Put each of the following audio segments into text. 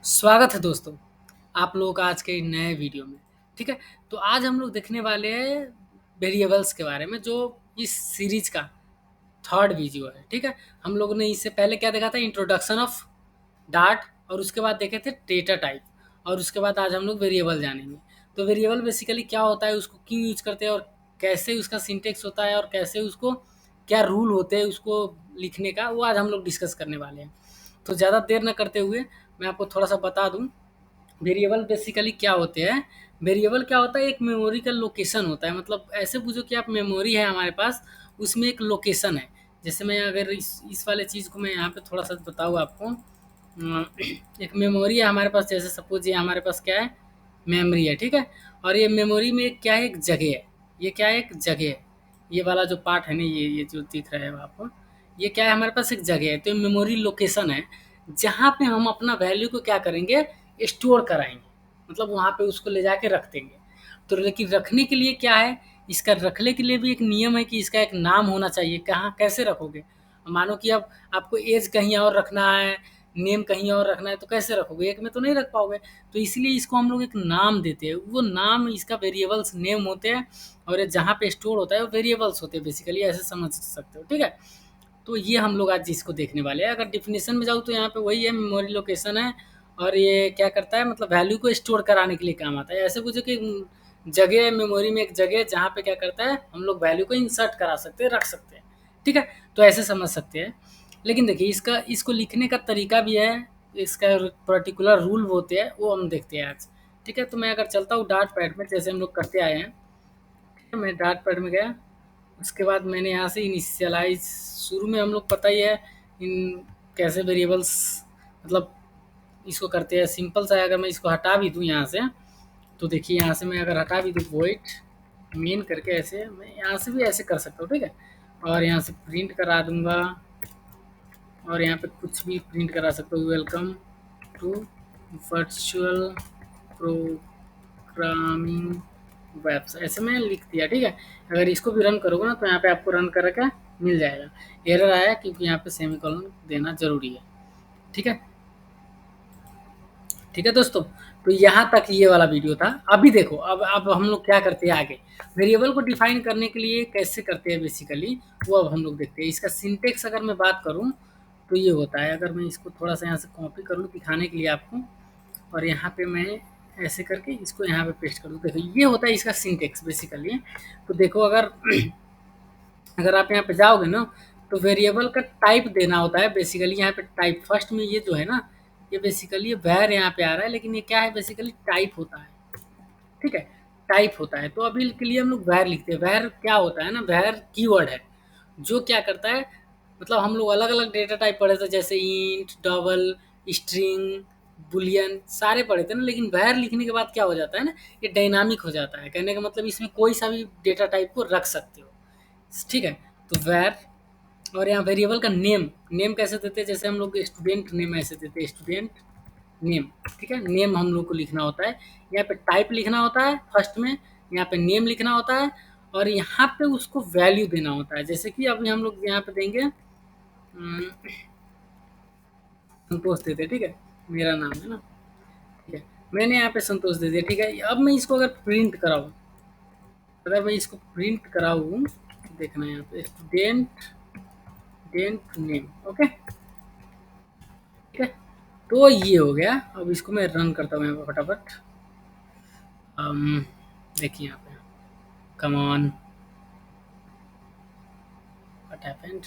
स्वागत है दोस्तों, आप लोगों का आज के नए वीडियो में। ठीक है? तो आज हम लोग देखने वाले हैं वेरिएबल्स के बारे में, जो इस सीरीज़ का थर्ड वीडियो है। ठीक है? हम लोगों ने इससे पहले क्या देखा था, इंट्रोडक्शन ऑफ डार्ट, और उसके बाद देखे थे डेटा टाइप, और उसके बाद आज हम लोग वेरिएबल जानेंगे। तो वेरिएबल बेसिकली क्या होता है, उसको क्यों यूज़ करते हैं, और कैसे उसका सिंटेक्स होता है, और कैसे उसको क्या रूल होते हैं उसको लिखने का, वो आज हम लोग डिस्कस करने वाले हैं। तो ज़्यादा देर ना करते हुए मैं आपको थोड़ा सा बता दूं, वेरिएबल बेसिकली क्या होते हैं। वेरिएबल क्या होता है, एक मेमोरी का लोकेशन होता है। मतलब ऐसे पूछो कि आप मेमोरी है हमारे पास, उसमें एक लोकेशन है। जैसे मैं अगर इस वाले चीज़ को मैं यहाँ पे थोड़ा सा बताऊँ आपको, एक मेमोरी है हमारे पास। जैसे सपोज ये हमारे पास क्या है, मेमोरी है। ठीक है? और ये मेमोरी में क्या है, एक जगह है। ये क्या है, एक जगह है। ये वाला जो पार्ट है ना, ये जो दिख रहा है आपको, ये क्या है, हमारे पास एक जगह है। तो ये मेमोरी लोकेशन है, जहाँ पे हम अपना वैल्यू को क्या करेंगे, स्टोर कराएंगे। मतलब वहाँ पे उसको ले जाके रख देंगे। तो लेकिन रखने के लिए क्या है, इसका रखने के लिए भी एक नियम है कि इसका एक नाम होना चाहिए। कहाँ कैसे रखोगे, मानो कि अब आपको एज कहीं और रखना है, नेम कहीं और रखना है, तो कैसे रखोगे, एक में तो नहीं रख पाओगे। तो इसलिए इसको हम लोग एक नाम देते हैं। वो नाम इसका वेरिएबल्स नेम होते हैं, और ये जहाँ पे स्टोर होता है वो वेरिएबल्स होते हैं। बेसिकली ऐसे समझ सकते हो। ठीक है? तो ये हम लोग आज इसको देखने वाले हैं। अगर डिफिनेशन में जाऊँ तो यहाँ पे वही है, मेमोरी लोकेशन है। और ये क्या करता है, मतलब वैल्यू को स्टोर कराने के लिए काम आता है। ऐसे पूछो कि जगह है, मेमोरी में एक जगह है जहाँ पे क्या करता है, हम लोग वैल्यू को इंसर्ट करा सकते हैं, रख सकते हैं। ठीक है? तो ऐसे समझ सकते हैं। लेकिन देखिए, इसका इसको लिखने का तरीका भी है, इसका पर्टिकुलर रूल होते हैं, वो हम देखते हैं आज। ठीक है? तो मैं अगर चलता हूँ डार्ट पैड में, जैसे हम लोग करते आए हैं। ठीक है? मैं डार्ट पैड में गया, उसके बाद मैंने यहाँ से इनिशियलाइज, शुरू में हम लोग पता ही है इन कैसे वेरिएबल्स, मतलब इसको करते हैं। सिंपल सा है, अगर मैं इसको हटा भी दूँ यहाँ से, तो देखिए यहाँ से मैं अगर हटा भी दूँ वॉइड मेन करके, ऐसे मैं यहाँ से भी ऐसे कर सकता हूँ। ठीक है? और यहाँ से प्रिंट करा दूँगा, और यहाँ पे कुछ भी प्रिंट करा सकता हूँ, welcome to virtual programming webs, ऐसे में लिख दिया। ठीक है? अगर इसको भी रन करोगे ना, तो यहाँ पे आपको रन करके मिल जाएगा। एरर आया क्योंकि यहाँ पे सेमीकोलन देना जरूरी है। ठीक है? ठीक है दोस्तों, तो यहाँ तक ये वाला वीडियो था। अभी देखो, अब हम लोग क्या करते हैं आगे, वेरिएबल को डिफाइन करने के लिए कैसे करते हैं बेसिकली, वो अब हम लोग देखते हैं। इसका सिंटेक्स अगर मैं बात करूँ तो ये होता है, अगर मैं इसको थोड़ा सा यहाँ से कॉपी कर लूँ दिखाने के लिए आपको, और यहाँ पे मैं ऐसे करके इसको यहाँ पे पेस्ट कर दूँ। देखो ये होता है इसका सिंटेक्स बेसिकली। तो देखो, अगर अगर आप यहाँ पे जाओगे ना, तो वेरिएबल का टाइप देना होता है बेसिकली। यहाँ पे टाइप फर्स्ट में ये जो है ना, ये बेसिकली वैर यहाँ पे आ रहा है, लेकिन ये क्या है, बेसिकली टाइप होता है। ठीक है? टाइप होता है। तो अभी के लिए हम लोग वैर लिखते हैं। वैर क्या होता है ना, वैर कीवर्ड है, जो क्या करता है, मतलब हम लोग अलग अलग डेटा टाइप पढ़े थे, जैसे इंट, डबल, स्ट्रिंग, बुलियन, सारे पढ़े थे ना। लेकिन वैर लिखने के बाद क्या हो जाता है ना, ये डायनामिक हो जाता है। कहने का मतलब इसमें कोई सा भी डेटा टाइप को रख सकते हो। ठीक है? तो वैर, और यहाँ वेरिएबल का नेम, नेम कैसे देते हैं, जैसे हम लोग स्टूडेंट नेम ऐसे देते हैं, स्टूडेंट नेम। ठीक है? नेम हम लोग को लिखना होता है। यहाँ पे टाइप लिखना होता है फर्स्ट में, यहाँ पे नेम लिखना होता है, और यहाँ पे उसको वैल्यू देना होता है। जैसे कि अभी हम लोग यहाँ पे देंगे संतोष देते। ठीक है? मेरा नाम है ना। ठीक है? मैंने यहाँ पे संतोष दे दिया। ठीक है? अब मैं इसको अगर प्रिंट कराऊँ, अगर मैं इसको प्रिंट कराऊँ, देखना है यहाँ पे स्टूडेंट डेंट नेम। ओके? ठीक है? तो ये हो गया। अब इसको मैं रन करता हूँ यहाँ पे फटाफट। देखिए यहाँ पे, कम ऑन, व्हाट हैपेंड।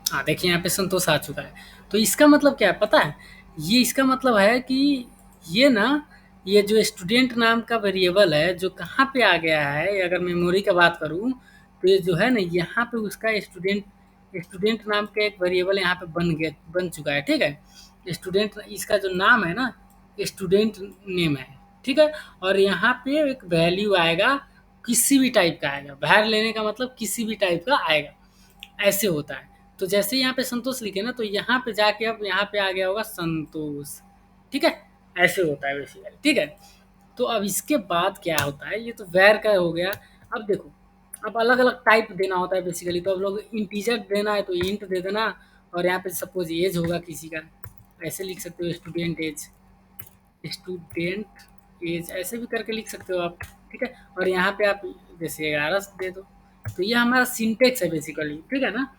हाँ देखिए, यहाँ पे संतोष आ चुका है। तो इसका मतलब क्या है पता है, ये इसका मतलब है कि ये ना, ये जो स्टूडेंट नाम का वेरिएबल है, जो कहाँ पे आ गया है, अगर मेमोरी का बात करूँ, तो ये जो है ना, यहाँ पे उसका स्टूडेंट, स्टूडेंट नाम का एक वेरिएबल यहाँ पे बन चुका है। ठीक है? स्टूडेंट, इसका जो नाम है ना, स्टूडेंट नेम है। ठीक है? और यहाँ पे एक वैल्यू आएगा, किसी भी टाइप का आएगा। बाहर लेने का मतलब किसी भी टाइप का आएगा, ऐसे होता है। तो जैसे ही यहाँ पे संतोष लिखे ना, तो यहाँ पे जाके अब यहाँ पे आ गया होगा संतोष। ठीक है? ऐसे होता है बेसिकली। ठीक है? तो अब इसके बाद क्या होता है, ये तो वैर का हो गया। अब देखो, अब अलग अलग टाइप देना होता है बेसिकली। तो अब लोग इंटीजर देना है तो इंट दे देना, और यहाँ पे सपोज एज होगा किसी का, ऐसे लिख सकते हो स्टूडेंट एज, स्टूडेंट एज ऐसे भी करके लिख सकते हो आप, ठीक है। और यहाँ पे आप जैसे 11 दे दो। तो ये हमारा सिंटेक्स है बेसिकली, ठीक है ना।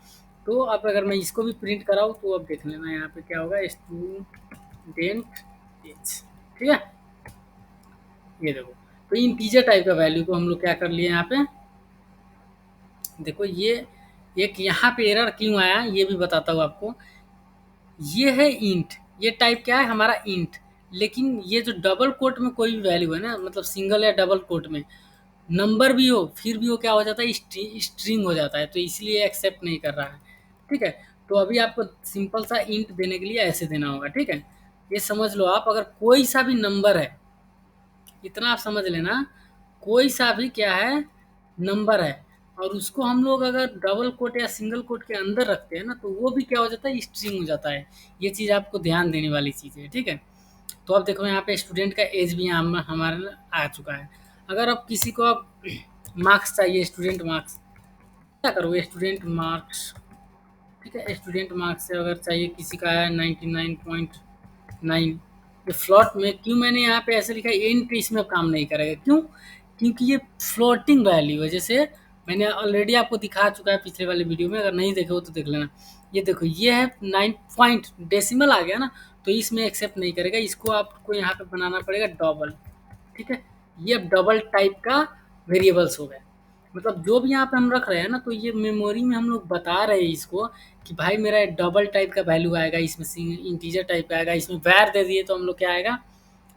तो अब अगर मैं इसको भी प्रिंट कराऊँ तो अब देख लेना यहाँ पे क्या होगा, स्टूडेंट एज, ठीक है। ये देखो, तो इंटीजर टाइप का वैल्यू को हम लोग क्या कर लिए यहाँ पे, देखो ये एक यहाँ पे एरर क्यों आया ये भी बताता हूँ आपको। ये है इंट, ये टाइप क्या है हमारा इंट, लेकिन ये जो डबल कोट में कोई भी वैल्यू है ना, मतलब सिंगल या डबल कोट में नंबर भी हो फिर भी वो क्या हो जाता है, स्ट्रिंग हो जाता है, तो इसलिए एक्सेप्ट नहीं कर रहा है, ठीक है। तो अभी आपको सिंपल सा इंट देने के लिए ऐसे देना होगा, ठीक है। ये समझ लो आप, अगर कोई सा भी नंबर है, इतना आप समझ लेना, कोई सा भी क्या है नंबर है, और उसको हम लोग अगर डबल कोट या सिंगल कोट के अंदर रखते हैं ना, तो वो भी क्या हो जाता है, स्ट्रिंग हो जाता है। ये चीज़ आपको ध्यान देने वाली चीज़ है, ठीक है। तो अब देखो यहाँ पे स्टूडेंट का एज भी यहाँ हमारे ना आ चुका है। अगर अब किसी को अब मार्क्स चाहिए, स्टूडेंट मार्क्स, क्या करोगे, स्टूडेंट मार्क्स, ठीक है। स्टूडेंट मार्क्स से अगर चाहिए किसी का है 99.9, ये फ्लॉट में क्यों मैंने यहाँ पे ऐसे लिखा है, इंट इसमें काम नहीं करेगा, क्यों, क्योंकि ये फ्लोटिंग वैल्यू है। जैसे मैंने ऑलरेडी आपको दिखा चुका है पिछले वाले वीडियो में, अगर नहीं देखे हो तो देख लेना। ये देखो ये है 9 पॉइंट डेसिमल आ गया ना, तो इसमें एक्सेप्ट नहीं करेगा, इसको आपको यहाँ पे बनाना पड़ेगा डबल, ठीक है। ये अब डबल टाइप का वेरिएबल्स हो गए, मतलब जो भी यहाँ पे हम रख रहे हैं ना, तो ये मेमोरी में हम लोग बता रहे हैं इसको कि भाई मेरा डबल टाइप का वैल्यू आएगा, इसमें इंटीजर टाइप का आएगा, इसमें वैर दे दिए तो हम लोग क्या आएगा,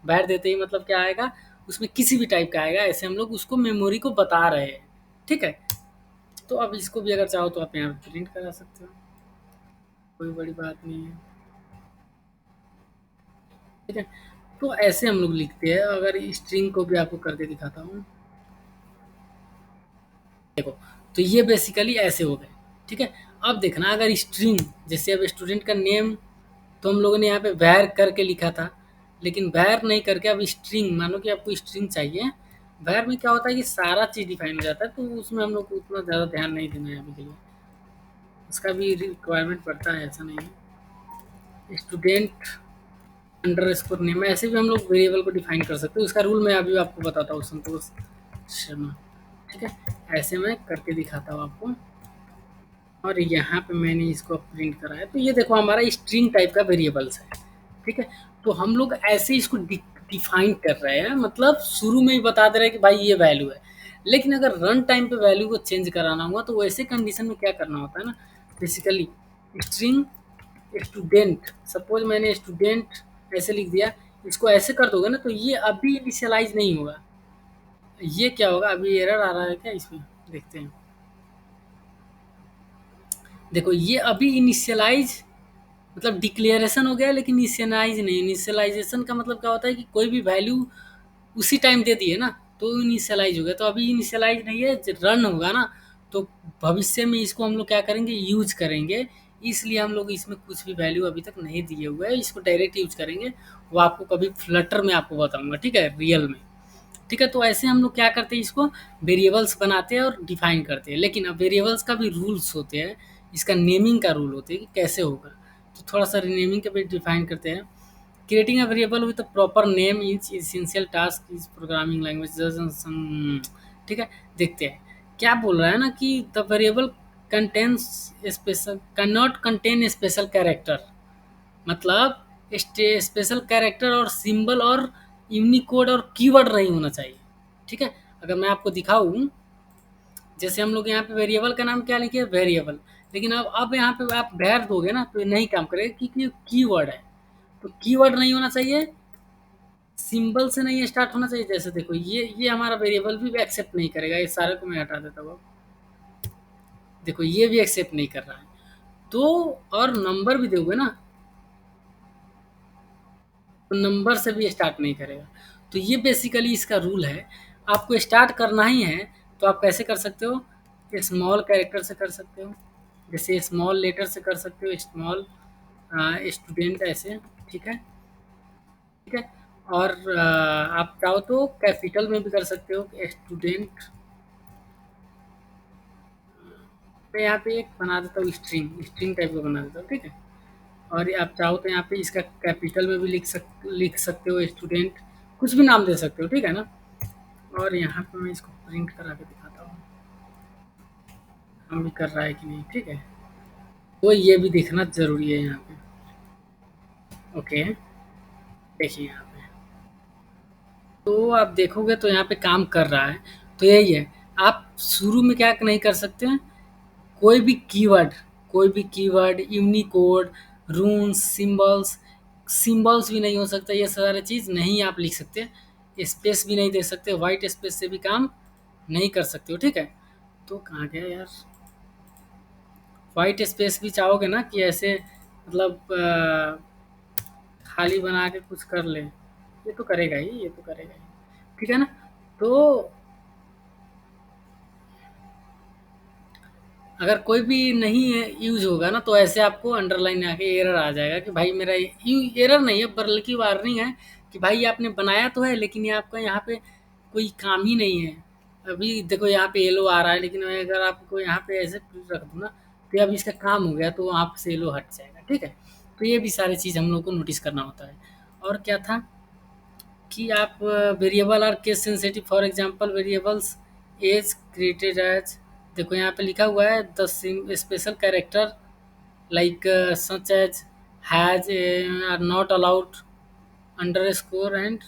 वैर देते ही मतलब क्या आएगा, उसमें किसी भी टाइप का आएगा, ऐसे हम लोग उसको मेमोरी को बता रहे हैं, ठीक है। तो अब इसको भी अगर चाहो तो आप यहाँ पे प्रिंट करा सकते हो, कोई बड़ी बात नहीं है, ठीक है। तो ऐसे हम लोग लिखते हैं। अगर स्ट्रिंग को भी आपको करके दिखाता हूँ, देखो, तो ये बेसिकली ऐसे हो गए, ठीक है। अब देखना, अगर स्ट्रिंग जैसे अब स्टूडेंट का नेम तो हम लोगों ने यहाँ पे वैर करके लिखा था, लेकिन वैर नहीं करके अब स्ट्रिंग, मानो कि आपको स्ट्रिंग चाहिए, वैर में क्या होता है कि सारा चीज़ डिफाइन हो जाता है, तो उसमें हम लोग को उतना ज़्यादा ध्यान नहीं देना है अभी के लिए, उसका भी रिक्वायरमेंट पड़ता है, ऐसा नहीं है। स्टूडेंट अंडर स्कोर नेम, ऐसे भी हम लोग वेरिएबल को डिफाइन कर सकते हैं, उसका रूल मैं अभी आपको बताता हूँ, संतोष शर्मा, ठीक है। ऐसे मैं करके दिखाता हूँ आपको, और यहाँ पे मैंने इसको प्रिंट करा है, तो ये देखो हमारा स्ट्रिंग टाइप का वेरिएबल्स है, ठीक है। तो हम लोग ऐसे इसको डिफाइन कर रहे हैं, मतलब शुरू में ही बता दे रहे हैं कि भाई ये वैल्यू है, लेकिन अगर रन टाइम पे वैल्यू को चेंज कराना हुआ तो वैसे कंडीशन में क्या करना होता है ना, बेसिकली स्ट्रिंग स्टूडेंट, सपोज मैंने स्टूडेंट ऐसे लिख दिया, इसको ऐसे कर दोगे ना तो ये अभी इनिशियलाइज नहीं होगा, ये क्या होगा, अभी एरर आ रहा है क्या इसमें, देखते हैं। देखो ये अभी इनिशियलाइज मतलब डिक्लेरेशन हो गया, लेकिन इनिशियलाइज नहीं। इनिशियलाइजेशन का मतलब क्या होता है कि कोई भी वैल्यू उसी टाइम दे दिए ना तो इनिशियलाइज हो गया, तो अभी इनिशियलाइज नहीं है, रन होगा ना, तो भविष्य में इसको हम लोग क्या करेंगे, यूज करेंगे, इसलिए हम लोग इसमें कुछ भी वैल्यू अभी तक नहीं दिए हुए हैं, इसको डायरेक्ट यूज करेंगे। वो आपको कभी फ्लटर में आपको बताऊंगा, ठीक है, रियल में, ठीक है। तो ऐसे हम लोग क्या करते हैं, इसको वेरिएबल्स बनाते हैं और डिफाइन करते हैं, लेकिन अब वेरिएबल्स का भी रूल्स होते हैं, इसका नेमिंग का रूल होते हैं कि कैसे होगा, तो थोड़ा सा नेमिंग का भी डिफाइन करते हैं। Creating a variable with a proper name is essential task is programming language, ठीक है। देखते हैं क्या बोल रहा है ना, कि the variable contains special can not contain special character, मतलब स्पेशल कैरेक्टर और सिंबल और यूनिकोड और कीवर्ड नहीं होना चाहिए, ठीक है। अगर मैं आपको दिखाऊं, जैसे हम लोग यहाँ पे वेरिएबल का नाम क्या लिखे, वेरिएबल, लेकिन अब यहाँ पे आप भैर दोगे ना तो ये नहीं काम करेगा, क्योंकि कीवर्ड है, तो कीवर्ड नहीं होना चाहिए, सिंबल से नहीं स्टार्ट होना चाहिए। जैसे देखो ये हमारा वेरिएबल भी एक्सेप्ट नहीं करेगा, ये सारे को मैं हटा देता हूँ, देखो ये भी एक्सेप्ट नहीं कर रहा है, तो और नंबर भी दोगे ना तो नंबर से भी स्टार्ट नहीं करेगा, तो ये बेसिकली इसका रूल है। आपको स्टार्ट करना ही है तो आप कैसे कर सकते हो, स्मॉल कैरेक्टर से कर सकते हो, जैसे स्मॉल लेटर से कर सकते हो, स्मॉल स्टूडेंट ऐसे, ठीक है, ठीक है। और आप चाहो तो कैपिटल में भी कर सकते हो, स्टूडेंट, मैं यहाँ पे एक बना देता हूँ, स्ट्रिंग स्ट्रिंग टाइप का बना देता हूँ, ठीक है। और ये आप चाहो तो यहाँ पे इसका कैपिटल में भी लिख सकते हो स्टूडेंट, कुछ भी नाम दे सकते हो, ठीक है ना। और यहाँ पे मैं इसको प्रिंट करा के दिखाता हूँ हम भी कर रहा है कि नहीं, ठीक है। तो ये भी देखना ज़रूरी है यहाँ पे। ओके, देखिए यहाँ पे तो आप देखोगे तो यहाँ पे काम कर रहा है। तो यही है, आप शुरू में क्या नहीं कर सकते हैं, कोई भी कीवर्ड, कोई भी कीवर्ड, यूनिकोड, रून्स, सिंबल्स, सिंबल्स भी नहीं हो सकता, ये सारे चीज़ नहीं आप लिख सकते। स्पेस भी नहीं दे सकते, वाइट स्पेस से भी काम नहीं कर सकते हो, ठीक है। तो कहाँ गया यार, वाइट स्पेस भी चाहोगे ना कि ऐसे मतलब खाली बना के कुछ कर ले, ये तो करेगा ही, ये तो करेगा ही, ठीक है ना। तो अगर कोई भी नहीं यूज होगा ना, तो ऐसे आपको अंडरलाइन आके एरर आ जाएगा कि भाई मेरा यू एरर नहीं है बल्कि वार्निंग है कि भाई ये आपने बनाया तो है लेकिन ये आपका यहाँ पे कोई काम ही नहीं है। अभी देखो यहाँ पे येलो आ रहा है, लेकिन मैं अगर आपको यहाँ पे ऐसे रख दूँ ना, तो अब इसका काम हो गया तो वहाँ से येलो हट जाएगा, ठीक है। तो ये भी सारी चीज़ हम लोग को नोटिस करना होता है। और क्या था कि आप variable are case sensitive, for example variables as created as, देखो यहाँ पे लिखा हुआ है the special character like such as has are not allowed underscore and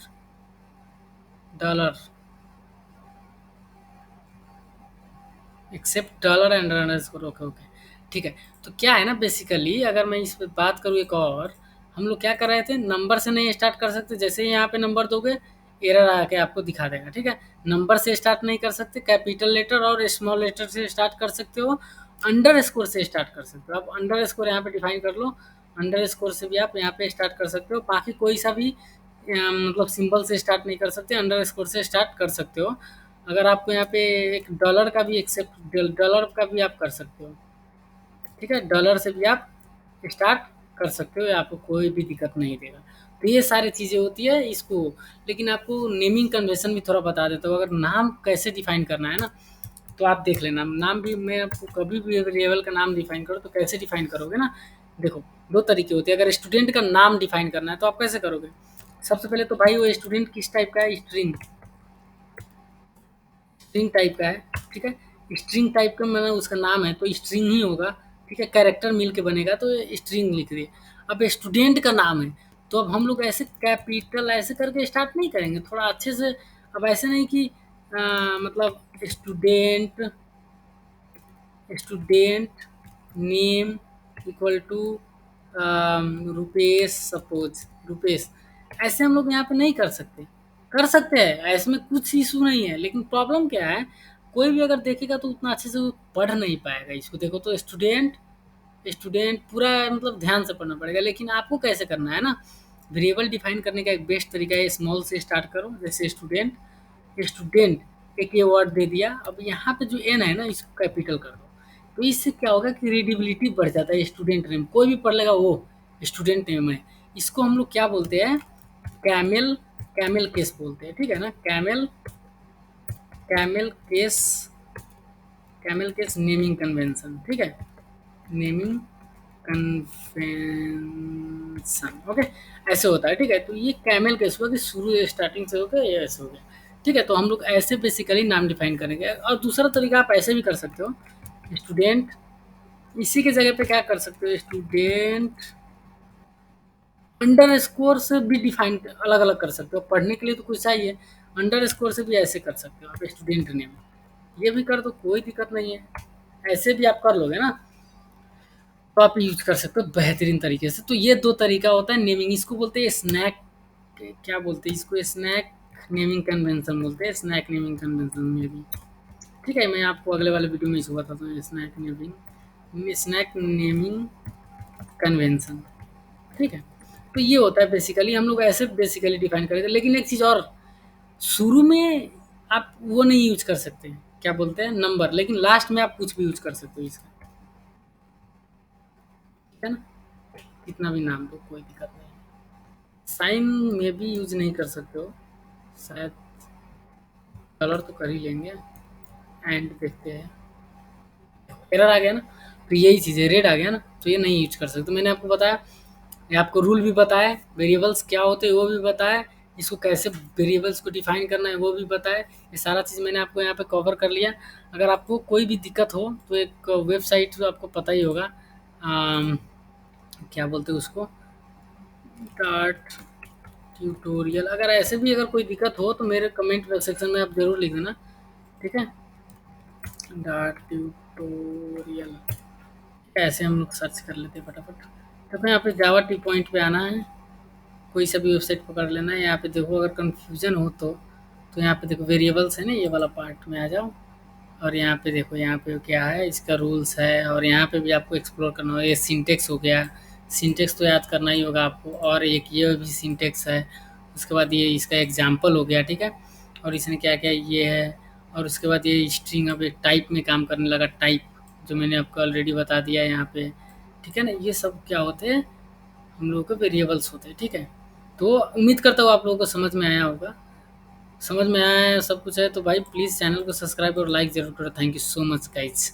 dollar, except dollar and underscore, okay okay, ठीक है। तो क्या है ना, बेसिकली अगर मैं इस पे बात करूँ एक और, हम लोग क्या कर रहे थे, नंबर से नहीं स्टार्ट कर सकते, जैसे ही यहाँ पे नंबर दोगे एरर आके आपको दिखा देगा, ठीक है। नंबर से स्टार्ट नहीं कर सकते, कैपिटल लेटर और स्मॉल लेटर से स्टार्ट कर सकते हो, अंडर स्कोर से स्टार्ट कर सकते हो। आप अंडर स्कोर यहाँ पे डिफाइन कर लो, अंडर स्कोर से भी आप यहाँ पे स्टार्ट कर सकते हो, बाकी कोई सा भी मतलब सिंबल से स्टार्ट नहीं कर सकते, अंडर स्कोर से स्टार्ट कर सकते हो। अगर आपको यहाँ पे एक डॉलर का भी एक्सेप्ट, डॉलर का भी आप कर सकते हो, ठीक है, डॉलर से भी आप स्टार्ट कर सकते हो, आपको कोई भी दिक्कत नहीं देगा। तो ये सारी चीज़ें होती है इसको। लेकिन आपको नेमिंग कन्वेंशन भी थोड़ा बता देता हूँ, अगर नाम कैसे डिफाइन करना है ना, तो आप देख लेना, नाम भी मैं आपको कभी भी वेरिएबल का नाम डिफाइन करो तो कैसे डिफाइन करोगे ना, देखो दो तरीके होते हैं। अगर स्टूडेंट का नाम डिफाइन करना है तो आप कैसे करोगे, सबसे पहले तो भाई वो स्टूडेंट किस टाइप का है, स्ट्रिंग, स्ट्रिंग टाइप का है, ठीक है। स्ट्रिंग टाइप का मैंने उसका नाम है तो स्ट्रिंग ही होगा, ठीक है, कैरेक्टर मिल के बनेगा तो स्ट्रिंग लिख दिए। अब स्टूडेंट का नाम है तो अब हम लोग ऐसे कैपिटल ऐसे करके स्टार्ट नहीं करेंगे, थोड़ा अच्छे से। अब ऐसे नहीं कि मतलब student, student name equal to Rupesh, suppose Rupesh, ऐसे हम लोग यहाँ पे नहीं कर सकते। कर सकते हैं, ऐसे में कुछ इशू नहीं है, लेकिन प्रॉब्लम क्या है, कोई भी अगर देखेगा तो उतना अच्छे से वो पढ़ नहीं पाएगा इसको। देखो तो स्टूडेंट, स्टूडेंट पूरा मतलब ध्यान से पढ़ना पड़ेगा। लेकिन आपको कैसे करना है ना, वेरिएबल डिफाइन करने का एक बेस्ट तरीका है, स्मॉल से स्टार्ट करो, जैसे स्टूडेंट, स्टूडेंट एक ये वर्ड दे दिया, अब यहाँ पे जो एन है ना इसको कैपिटल कर दो, तो इससे क्या होगा कि रीडेबिलिटी बढ़ जाता है, स्टूडेंट नेम कोई भी पढ़ लेगा वो स्टूडेंट नेम है। इसको हम लोग क्या बोलते हैं, कैमल, कैमल केस बोलते हैं, ठीक है ना, camel, camel case, camel case naming convention, ठीक है, नेमिंग कन्वेंशन, ओके, ऐसे होता है, ठीक है। तो ये कैमल केस हुआ कि शुरू स्टार्टिंग से होकर ये ऐसे हो गया, ठीक है। तो हम लोग ऐसे बेसिकली नाम डिफाइन करेंगे। और दूसरा तरीका आप ऐसे भी कर सकते हो, स्टूडेंट, इसी के जगह पे क्या कर सकते हो, स्टूडेंट अंडर स्कोर से भी डिफाइन अलग अलग कर सकते हो, पढ़ने के लिए तो कुछ चाहिए, अंडर स्कोर से भी ऐसे कर सकते हो आप, स्टूडेंट नेम ये भी कर दो, कोई दिक्कत नहीं है, ऐसे भी आप कर लोगे ना, तो आप यूज कर सकते हो बेहतरीन तरीके से। तो ये दो तरीका होता है नेमिंग, इसको बोलते हैं स्नैक, क्या बोलते हैं इसको, स्नैक नेमिंग कन्वेंशन बोलते हैं, स्नैक नेमिंग कन्वेंशन में भी, ठीक है। मैं आपको अगले वाले वीडियो में इसको बताता हूँ, snake naming, snake naming convention, ठीक है। तो ये होता है बेसिकली, हम लोग ऐसे बेसिकली डिफाइन करेंगे। लेकिन एक चीज़ और, शुरू में आप वो नहीं यूज कर सकते, क्या बोलते हैं, नंबर, लेकिन लास्ट में आप कुछ भी यूज कर सकते हो इसका, ठीक है ना, कितना भी नाम दो कोई दिक्कत नहीं है। साइन में भी यूज नहीं कर सकते हो शायद, कलर तो कर ही लेंगे, एंड देखते हैं, एरर आ गया ना, तो यही चीज़ है, रेड आ गया ना, तो ये नहीं यूज कर सकते, मैंने आपको बताया। ये आपको रूल भी बताया, वेरिएबल्स क्या होते हैं वो भी बताया, इसको कैसे वेरिएबल्स को डिफाइन करना है वो भी बताया। ये सारा चीज़ मैंने आपको यहाँ पे कवर कर लिया। अगर आपको कोई भी दिक्कत हो तो एक वेबसाइट तो आपको पता ही होगा, अम, क्या बोलते हैं उसको, डार्ट ट्यूटोरियल। अगर ऐसे भी अगर कोई दिक्कत हो तो मेरे कमेंट सेक्शन में आप ज़रूर लिख देना, ठीक है। डार्ट ट्यूटोरियल ऐसे हम लोग सर्च कर लेते हैं फटाफट। तो यहाँ पे जावा टी पॉइंट पे आना है, कोई सा भी वेबसाइट पकड़ लेना है। यहाँ पे देखो अगर कन्फ्यूजन हो तो यहाँ पे देखो वेरिएबल्स है ना, ये वाला पार्ट में आ जाओ। और यहाँ पे देखो, यहाँ पे क्या है, इसका रूल्स है। और यहाँ पे भी आपको एक्सप्लोर करना होगा। ये सिंटेक्स हो गया, सिंटेक्स तो याद करना ही होगा आपको। और एक ये भी सिंटेक्स है। उसके बाद ये इसका एग्जाम्पल हो गया, ठीक है। और इसने क्या क्या ये है। और उसके बाद ये स्ट्रिंग अब एक टाइप में काम करने लगा, टाइप, जो मैंने आपको ऑलरेडी बता दिया है यहाँ पे, ठीक है ना। ये सब क्या होते हैं, हम लोगों के वेरिएबल्स होते हैं, ठीक है। तो उम्मीद करता हूँ आप लोगों को समझ में आया होगा। समझ में आया है, सब कुछ है तो भाई प्लीज़ चैनल को सब्सक्राइब और लाइक ज़रूर करो। Thank you so much guys.